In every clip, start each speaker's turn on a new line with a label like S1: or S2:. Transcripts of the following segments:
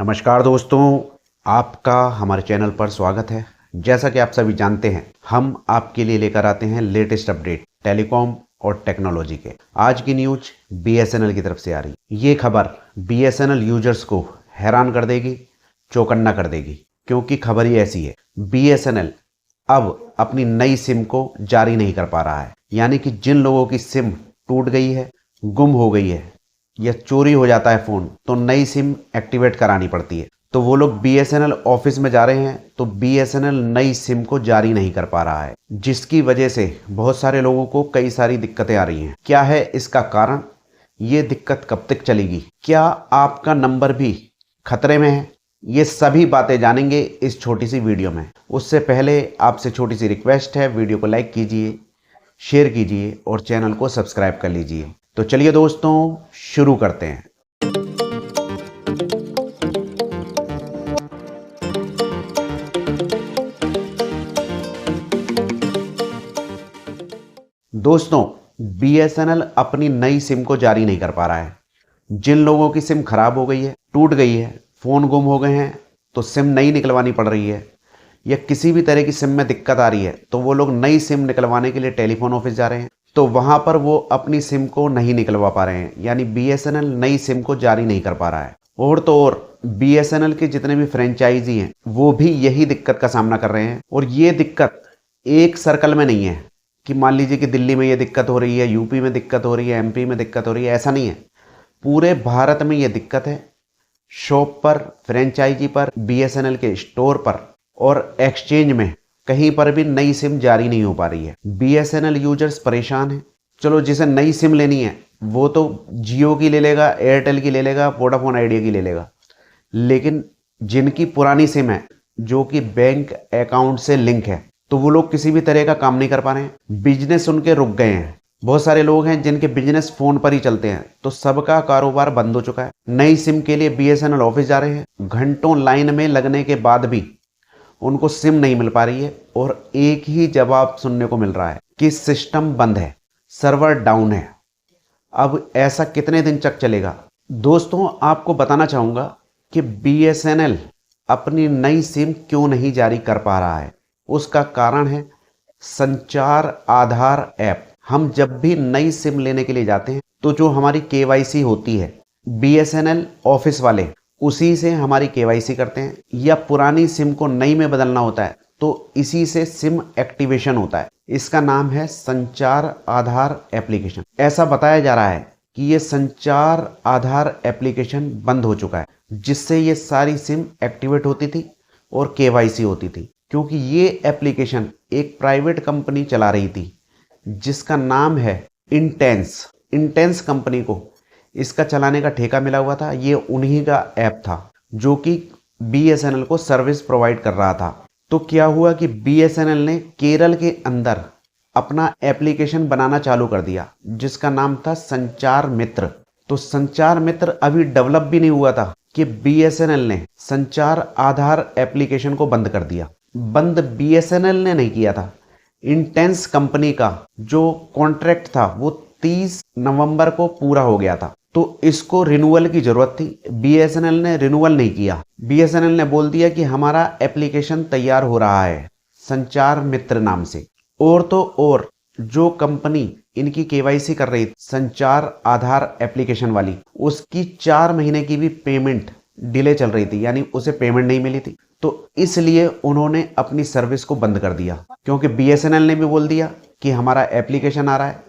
S1: नमस्कार दोस्तों, आपका हमारे चैनल पर स्वागत है। जैसा कि आप सभी जानते हैं, हम आपके लिए लेकर आते हैं लेटेस्ट अपडेट टेलीकॉम और टेक्नोलॉजी के। आज की न्यूज बीएसएनएल की तरफ से आ रही। ये खबर बीएसएनएल यूजर्स को हैरान कर देगी, चौकन्ना कर देगी, क्योंकि खबर ही ऐसी है। बीएसएनएल अब अपनी नई सिम को जारी नहीं कर पा रहा है। यानी कि जिन लोगों की सिम टूट गई है, गुम हो गई है या चोरी हो जाता है फ़ोन, तो नई सिम एक्टिवेट करानी पड़ती है। तो वो लोग बीएसएनएल ऑफिस में जा रहे हैं, तो बीएसएनएल नई सिम को जारी नहीं कर पा रहा है, जिसकी वजह से बहुत सारे लोगों को कई सारी दिक्कतें आ रही हैं। क्या है इसका कारण? ये दिक्कत कब तक चलेगी? क्या आपका नंबर भी खतरे में है? ये सभी बातें जानेंगे इस छोटी सी वीडियो में। उससे पहले आपसे छोटी सी रिक्वेस्ट है, वीडियो को लाइक कीजिए, शेयर कीजिए और चैनल को सब्सक्राइब कर लीजिए। तो चलिए दोस्तों, शुरू करते हैं। दोस्तों, बीएसएनएल अपनी नई सिम को जारी नहीं कर पा रहा है। जिन लोगों की सिम खराब हो गई है, टूट गई है, फ़ोन गुम हो गए हैं, तो सिम नई निकलवानी पड़ रही है, या किसी भी तरह की सिम में दिक्कत आ रही है, तो वो लोग नई सिम निकलवाने के लिए टेलीफोन ऑफिस जा रहे हैं। तो वहाँ पर वो अपनी सिम को नहीं निकलवा पा रहे हैं, यानी बीएसएनएल नई सिम को जारी नहीं कर पा रहा है। और तो और बीएसएनएल के जितने भी फ्रेंचाइजी हैं, वो भी यही दिक्कत का सामना कर रहे हैं। और ये दिक्कत एक सर्कल में नहीं है कि मान लीजिए कि दिल्ली में ये दिक्कत हो रही है, यूपी में दिक्कत हो रही है, एमपी में दिक्कत हो रही है, ऐसा नहीं है। पूरे भारत में ये दिक्कत है। शॉप पर, फ्रेंचाइजी पर, बीएसएनएल के स्टोर पर और एक्सचेंज में कहीं पर भी नई सिम जारी नहीं हो पा रही है। बीएसएनएल यूजर्स परेशान हैं। चलो, जिसे नई सिम लेनी है वो तो जियो की ले लेगा, एयरटेल की ले लेगा, वोडाफोन आइडिया की ले लेगा। लेकिन जिनकी पुरानी सिम है, जो कि बैंक अकाउंट से लिंक है, तो वो लोग किसी भी तरह का काम नहीं कर पा रहे हैं। बिजनेस उनके रुक गए हैं। बहुत सारे लोग हैं जिनके बिजनेस फोन पर ही चलते हैं, तो सबका कारोबार बंद हो चुका है। नई सिम के लिए बीएसएनएल ऑफिस जा रहे हैं, घंटों लाइन में लगने के बाद भी उनको सिम नहीं मिल पा रही है। और एक ही जवाब सुनने को मिल रहा है कि सिस्टम बंद है, सर्वर डाउन है। अब ऐसा कितने दिन तक चलेगा? दोस्तों, आपको बताना चाहूंगा कि बीएसएनएल अपनी नई सिम क्यों नहीं जारी कर पा रहा है। उसका कारण है संचार आधार ऐप। हम जब भी नई सिम लेने के लिए जाते हैं, तो जो हमारी केवाईसी होती है, बीएसएनएल ऑफिस वाले उसी से हमारी केवाईसी करते हैं, या पुरानी सिम को नई में बदलना होता है तो इसी से सिम एक्टिवेशन होता है। इसका नाम है संचार आधार एप्लीकेशन। ऐसा बताया जा रहा है कि ये संचार आधार एप्लीकेशन बंद हो चुका है, जिससे ये सारी सिम एक्टिवेट होती थी और केवाईसी होती थी। क्योंकि ये एप्लीकेशन एक प्राइवेट कंपनी चला रही थी, जिसका नाम है इंटेंस कंपनी को इसका चलाने का ठेका मिला हुआ था। ये उन्हीं का ऐप था जो कि बीएसएनएल को सर्विस प्रोवाइड कर रहा था। तो क्या हुआ कि बीएसएनएल ने केरल के अंदर अपना एप्लीकेशन बनाना चालू कर दिया, जिसका नाम था संचार मित्र। तो संचार मित्र अभी डेवलप भी नहीं हुआ था कि बीएसएनएल ने संचार आधार एप्लीकेशन को बंद कर दिया। बंद बीएसएनएल ने नहीं किया था। इंटेंस कंपनी का जो कॉन्ट्रैक्ट था वो 30 नवंबर को पूरा हो गया था, तो इसको रिन्यूअल की जरूरत थी। बीएसएनएल ने रिन्यूअल नहीं किया। बीएसएनएल ने बोल दिया कि हमारा एप्लीकेशन तैयार हो रहा है संचार मित्र नाम से। और तो और जो कंपनी इनकी केवाईसी कर रही थी, संचार आधार एप्लीकेशन वाली, उसकी 4 महीने की भी पेमेंट डिले चल रही थी, यानी उसे पेमेंट नहीं मिली थी। तो इसलिए उन्होंने अपनी सर्विस को बंद कर दिया, क्योंकि बीएसएनएल ने भी बोल दिया कि हमारा एप्लीकेशन आ रहा है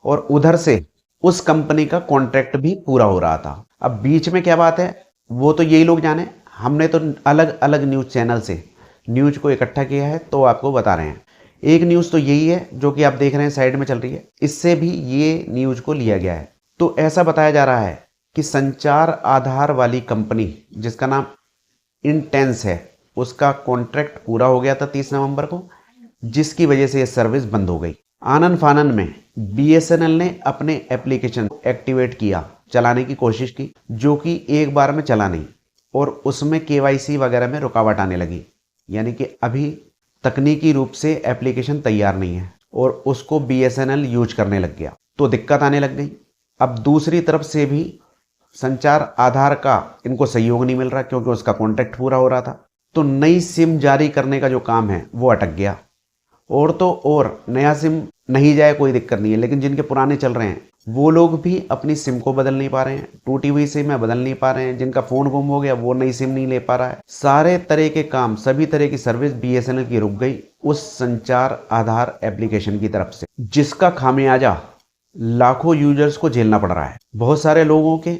S1: और उधर से उस कंपनी का कॉन्ट्रैक्ट भी पूरा हो रहा था। अब बीच में क्या बात है वो तो यही लोग जाने। हमने तो अलग अलग न्यूज़ चैनल से न्यूज़ को इकट्ठा किया है, तो आपको बता रहे हैं। एक न्यूज़ तो यही है जो कि आप देख रहे हैं साइड में चल रही है, इससे भी ये न्यूज़ को लिया गया है। तो ऐसा बताया जा रहा है कि संचार आधार वाली कंपनी, जिसका नाम इंटेंस है, उसका कॉन्ट्रैक्ट पूरा हो गया था 30 नवंबर को, जिसकी वजह से ये सर्विस बंद हो गई। आनन फानन में बीएसएनएल ने अपने एप्लीकेशन एक्टिवेट किया, चलाने की कोशिश की, जो कि एक बार में चला नहीं और उसमें केवाईसी वगैरह में रुकावट आने लगी। यानी कि अभी तकनीकी रूप से एप्लीकेशन तैयार नहीं है और उसको बीएसएनएल यूज करने लग गया, तो दिक्कत आने लग गई। अब दूसरी तरफ से भी संचार आधार का इनको सहयोग नहीं मिल रहा क्योंकि उसका कॉन्ट्रैक्ट पूरा हो रहा था। तो नई सिम जारी करने का जो काम है वो अटक गया। और तो और नया सिम नहीं जाए कोई दिक्कत नहीं है, लेकिन जिनके पुराने चल रहे हैं वो लोग भी अपनी सिम को बदल नहीं पा रहे हैं, टूटी हुई सिम है बदल नहीं पा रहे हैं, जिनका फ़ोन गुम हो गया वो नई सिम नहीं ले पा रहा है। सारे तरह के काम, सभी तरह की सर्विस BSNL की रुक गई उस संचार आधार एप्लीकेशन की तरफ से, जिसका खामियाजा लाखों यूजर्स को झेलना पड़ रहा है। बहुत सारे लोगों के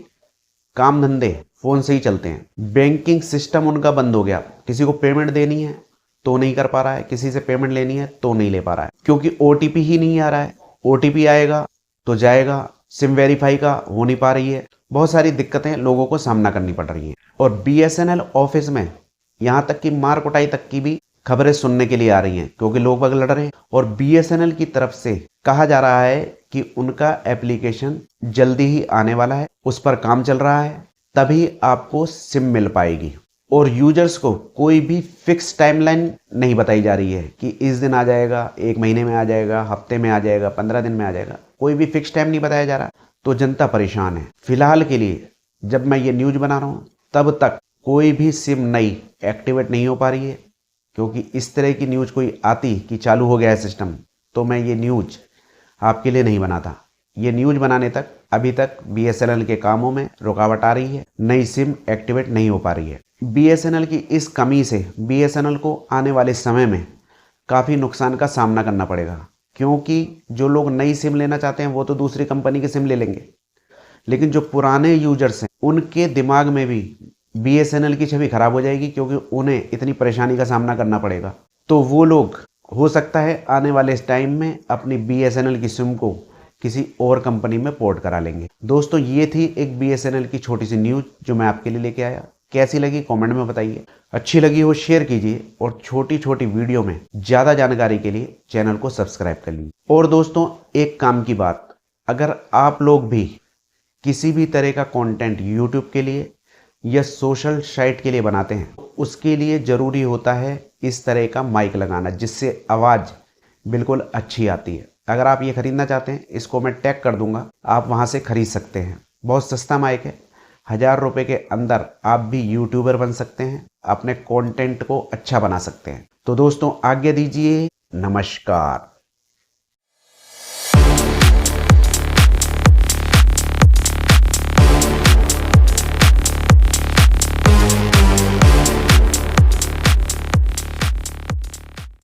S1: काम धंधे फ़ोन से ही चलते हैं, बैंकिंग सिस्टम उनका बंद हो गया। किसी को पेमेंट देनी है तो नहीं कर पा रहा है, किसी से पेमेंट लेनी है तो नहीं ले पा रहा है क्योंकि OTP ही नहीं आ रहा है। OTP आएगा तो जाएगा, सिम वेरीफाई का हो नहीं पा रही है। बहुत सारी दिक्कतें लोगों को सामना करनी पड़ रही हैं। और BSNL ऑफिस में यहाँ तक कि मार कुटाई तक की भी खबरें सुनने के लिए आ रही हैं क्योंकि लोग बाग लड़ रहे हैं। और BSNL की तरफ से कहा जा रहा है कि उनका एप्लीकेशन जल्दी ही आने वाला है, उस पर काम चल रहा है, तभी आपको सिम मिल पाएगी। और यूजर्स को कोई भी फिक्स टाइमलाइन नहीं बताई जा रही है कि इस दिन आ जाएगा, 1 महीने में आ जाएगा, हफ्ते में आ जाएगा, 15 दिन में आ जाएगा, कोई भी फिक्स टाइम नहीं बताया जा रहा। तो जनता परेशान है। फिलहाल के लिए जब मैं ये न्यूज़ बना रहा हूँ तब तक कोई भी सिम नई एक्टिवेट नहीं हो पा रही है क्योंकि इस तरह की न्यूज़ कोई आती कि चालू हो गया है सिस्टम तो मैं ये न्यूज़ आपके लिए नहीं बनाता। ये न्यूज़ बनाने तक अभी तक BSNL के कामों में रुकावट आ रही है, नई सिम एक्टिवेट नहीं हो पा रही है। BSNL की इस कमी से BSNL को आने वाले समय में काफ़ी नुकसान का सामना करना पड़ेगा क्योंकि जो लोग नई सिम लेना चाहते हैं वो तो दूसरी कंपनी की सिम ले लेंगे, लेकिन जो पुराने यूजर्स हैं उनके दिमाग में भी BSNL की छवि खराब हो जाएगी क्योंकि उन्हें इतनी परेशानी का सामना करना पड़ेगा। तो वो लोग हो सकता है आने वाले इस टाइम में अपनी BSNL की सिम को किसी और कंपनी में पोर्ट करा लेंगे। दोस्तों ये थी एक BSNL की छोटी सी न्यूज़ जो मैं आपके लिए लेके आया। कैसी लगी कमेंट में बताइए, अच्छी लगी हो शेयर कीजिए और छोटी छोटी वीडियो में ज़्यादा जानकारी के लिए चैनल को सब्सक्राइब कर लीजिए। और दोस्तों एक काम की बात, अगर आप लोग भी किसी भी तरह का कंटेंट YouTube के लिए या सोशल साइट के लिए बनाते हैं उसके लिए ज़रूरी होता है इस तरह का माइक लगाना जिससे आवाज़ बिल्कुल अच्छी आती है। अगर आप ये ख़रीदना चाहते हैं इसको मैं टैग कर दूंगा, आप वहाँ से ख़रीद सकते हैं। बहुत सस्ता माइक है, 1000 रुपये के अंदर आप भी यूट्यूबर बन सकते हैं, अपने कंटेंट को अच्छा बना सकते हैं। तो दोस्तों आज्ञा दीजिए, नमस्कार।